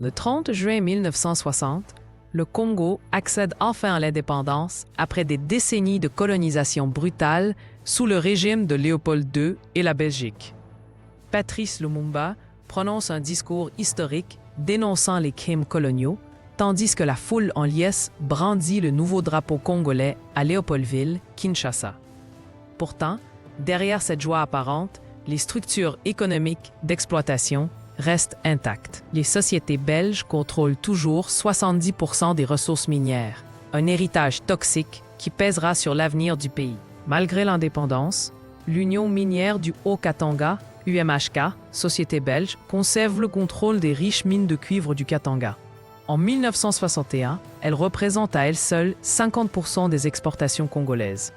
Le 30 juin 1960, le Congo accède enfin à l'indépendance après des décennies de colonisation brutale sous le régime de Léopold II et la Belgique. Patrice Lumumba prononce un discours historique dénonçant les crimes coloniaux, tandis que la foule en liesse brandit le nouveau drapeau congolais à Léopoldville, Kinshasa. Pourtant, derrière cette joie apparente, les structures économiques d'exploitation restent intactes. Les sociétés belges contrôlent toujours 70% des ressources minières, un héritage toxique qui pèsera sur l'avenir du pays. Malgré l'indépendance, l'Union minière du Haut-Katanga, UMHK, société belge, conserve le contrôle des riches mines de cuivre du Katanga. En 1961, elle représente à elle seule 50% des exportations congolaises.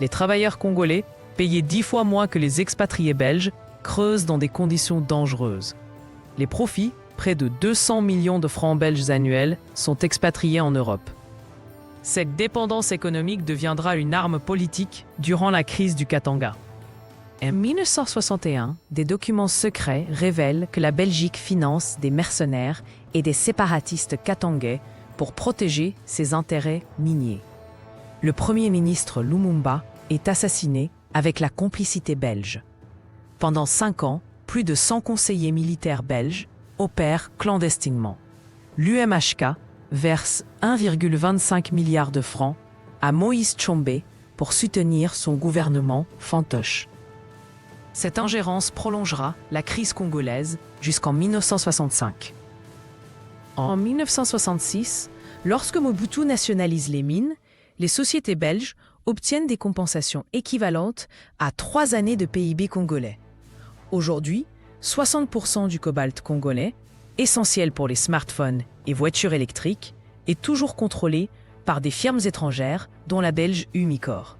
Les travailleurs congolais, payés 10 fois moins que les expatriés belges, creusent dans des conditions dangereuses. Les profits, près de 200 millions de francs belges annuels, sont expatriés en Europe. Cette dépendance économique deviendra une arme politique durant la crise du Katanga. En 1961, des documents secrets révèlent que la Belgique finance des mercenaires et des séparatistes katangais pour protéger ses intérêts miniers. Le Premier ministre Lumumba est assassiné avec la complicité belge. Pendant 5 ans, plus de 100 conseillers militaires belges opèrent clandestinement. L'UMHK verse 1,25 milliard de francs à Moïse Tshombe pour soutenir son gouvernement fantoche. Cette ingérence prolongera la crise congolaise jusqu'en 1965. En 1966, lorsque Mobutu nationalise les mines, les sociétés belges obtiennent des compensations équivalentes à 3 années de PIB congolais. Aujourd'hui, 60% du cobalt congolais, essentiel pour les smartphones et voitures électriques, est toujours contrôlé par des firmes étrangères, dont la belge Umicore.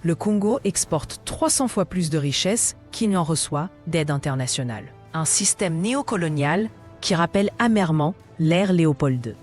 Le Congo exporte 300 fois plus de richesses qu'il n'en reçoit d'aide internationale. Un système néocolonial qui rappelle amèrement l'ère Léopold II.